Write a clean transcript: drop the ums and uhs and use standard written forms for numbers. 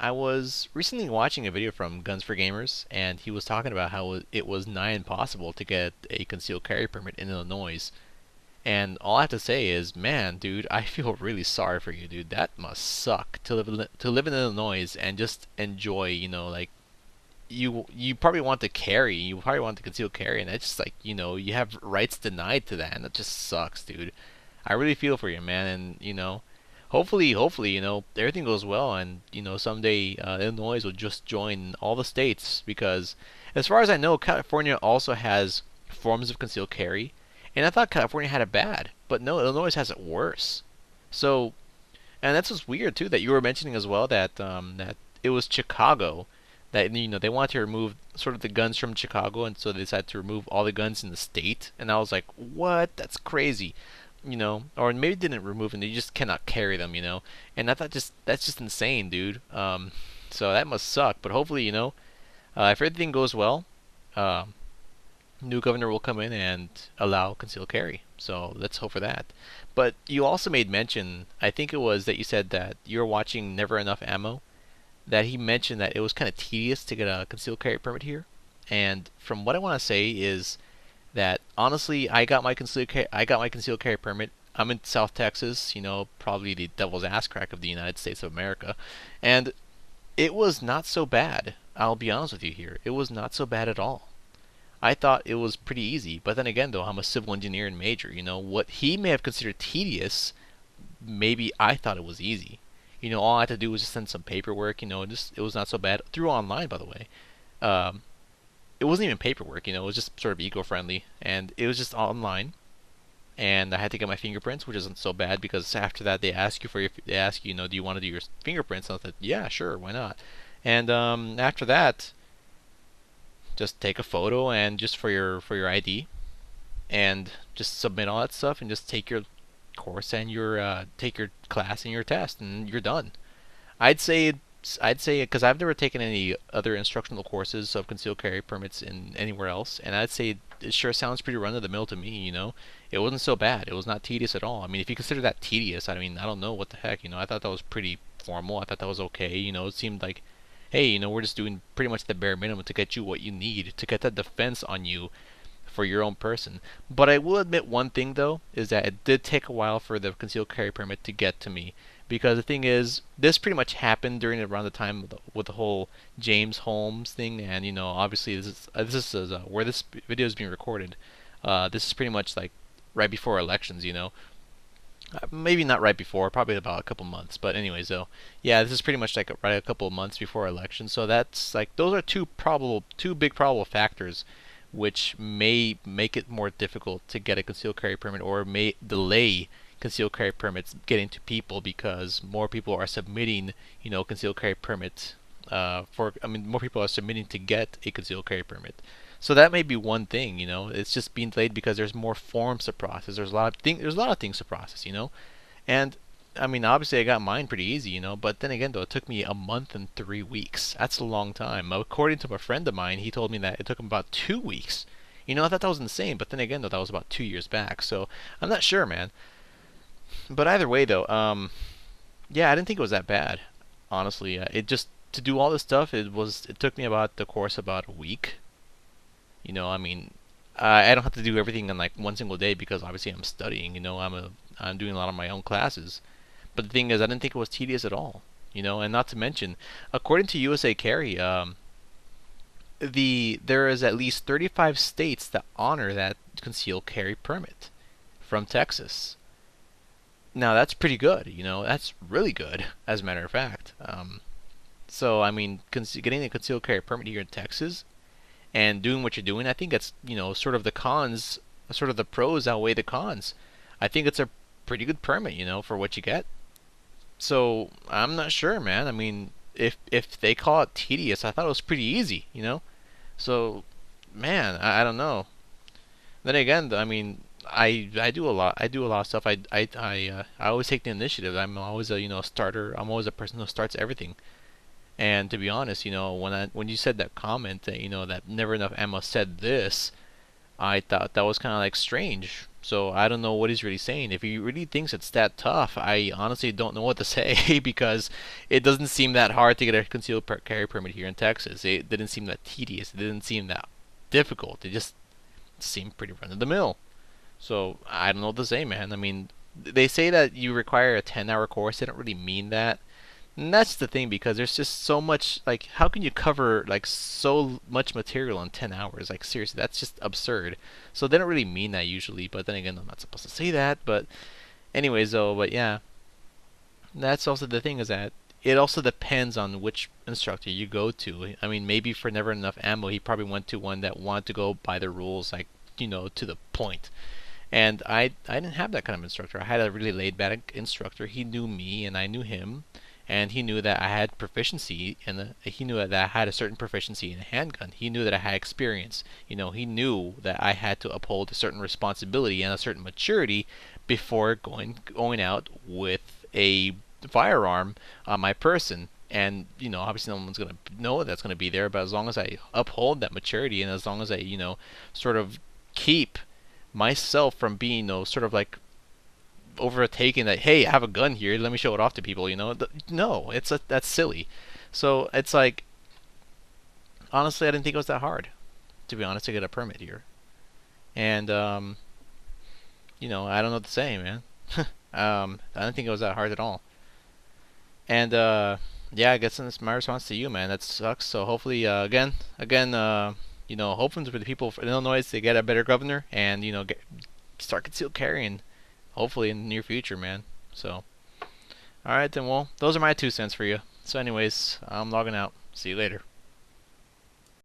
I was recently watching a video from Guns for Gamers, and he was talking about how it was nigh impossible to get a concealed carry permit in Illinois. And all I have to say is, man, dude, I feel really sorry for you, dude. That must suck to live in Illinois and just enjoy, like you probably want to carry, you probably want to conceal carry, and it's just like, you have rights denied to that, and that just sucks, dude. I really feel for you, man, and hopefully, everything goes well, and someday Illinois will just join all the states because, as far as I know, California also has forms of concealed carry, and I thought California had it bad, but no, Illinois has it worse. So, and that's what's weird too that you were mentioning as well that it was Chicago that they wanted to remove sort of the guns from Chicago, and so they decided to remove all the guns in the state. And I was like, what? That's crazy. Or maybe they didn't remove them; they just cannot carry them. And I thought that's just insane, dude. So that must suck. But hopefully, if everything goes well, uh, new governor will come in and allow concealed carry. So let's hope for that. But you also made mention, I think it was that you said that you were watching Never Enough Ammo, that he mentioned that it was kind of tedious to get a concealed carry permit here. And from what I want to say is that honestly, I got my concealed carry permit. I'm in South Texas, probably the devil's ass crack of the United States of America, and it was not so bad. I'll be honest with you here. It was not so bad at all. I thought it was pretty easy, but then again, though, I'm a civil engineer in major. What he may have considered tedious, maybe I thought it was easy. All I had to do was just send some paperwork. Just it was not so bad through online, by the way. Um, it wasn't even paperwork. It was just sort of eco-friendly, and it was just online. And I had to get my fingerprints, which isn't so bad because after that they ask you, do you want to do your fingerprints? And I said, yeah, sure, why not? And after that, just take a photo and just for your ID, and just submit all that stuff, and just take your course and take your class and your test, and you're done. I'd say I'd say because I've never taken any other instructional courses of concealed carry permits in anywhere else, and I'd say it sure sounds pretty run of the mill to me. It wasn't so bad. It was not tedious at all. I mean, if you consider that tedious, I mean, I don't know what the heck. I thought that was pretty formal. I thought that was okay. It seemed like, hey, we're just doing pretty much the bare minimum to get you what you need to get that defense on you for your own person. But I will admit one thing though, is that it did take a while for the concealed carry permit to get to me. Because the thing is, this pretty much happened during around the time with the whole James Holmes thing, and obviously this is where this video is being recorded. This is pretty much like right before elections. Maybe not right before, probably about a couple months. But anyways, though, yeah, this is pretty much like right a couple of months before election. So that's like those are two big probable factors which may make it more difficult to get a concealed carry permit or may delay concealed carry permits getting to people because more people are submitting, concealed carry permits more people are submitting to get a concealed carry permit. So that may be one thing, it's just being delayed because there's more forms to process. There's a lot of things to process. And I mean, obviously I got mine pretty easy, but then again, though, it took me a month and 3 weeks. That's a long time. According to a friend of mine, he told me that it took him about 2 weeks. I thought that was insane, but then again, though, that was about 2 years back. So I'm not sure, man. But either way, though, yeah, I didn't think it was that bad, honestly. It just to do all this stuff, it took me about the course about a week. I mean, I don't have to do everything in like one single day because obviously I'm studying. I'm doing a lot of my own classes. But the thing is, I didn't think it was tedious at all. And not to mention, according to USA Carry, there is at least 35 states that honor that concealed carry permit from Texas. Now that's pretty good. That's really good, as a matter of fact. So I mean, getting a concealed carry permit here in Texas and doing what you're doing, I think it's sort of the cons, sort of the pros outweigh the cons. I think it's a pretty good permit, for what you get. So I'm not sure, man. I mean, if they call it tedious, I thought it was pretty easy. So, man, I don't know. Then again, I mean, I do a lot. I do a lot of stuff. I always take the initiative. I'm always a starter. I'm always a person who starts everything. And to be honest, when you said that comment that that Never Enough Ammo said this, I thought that was kind of like strange. So I don't know what he's really saying. If he really thinks it's that tough, I honestly don't know what to say because it doesn't seem that hard to get a concealed carry permit here in Texas. It didn't seem that tedious. It didn't seem that difficult. It just seemed pretty run of the mill. So I don't know what to say, man. I mean, they say that you require a 10-hour course. They don't really mean that. And that's the thing because there's just so much, like, how can you cover like so much material in 10 hours? Like, seriously, that's just absurd. So they don't really mean that usually, but then again, I'm not supposed to say that. But anyways, though, but yeah, that's also the thing is that it also depends on which instructor you go to. I mean, maybe for Never Enough Ammo, he probably went to one that wanted to go by the rules, like, to the point. And I didn't have that kind of instructor. I had a really laid back instructor. He knew me and I knew him, and he knew that I had proficiency and he knew that I had a certain proficiency in a handgun. He knew that I had experience. He knew that I had to uphold a certain responsibility and a certain maturity before going out with a firearm on my person. And obviously no one's gonna know that's gonna be there, but as long as I uphold that maturity and as long as I sort of keep myself from being sort of like overtaking that, hey, I have a gun here, let me show it off to people. No, that's silly. So it's like, honestly, I didn't think it was that hard, to be honest, to get a permit here. And I don't know what to say, man. I don't think it was that hard at all. And yeah, I guess that's my response to you, man. That sucks. So hopefully, again, hoping for the people in Illinois they get a better governor and start concealed carrying, hopefully in the near future, man. So, all right then. Well, those are my 2 cents for you. So, anyways, I'm logging out. See you later.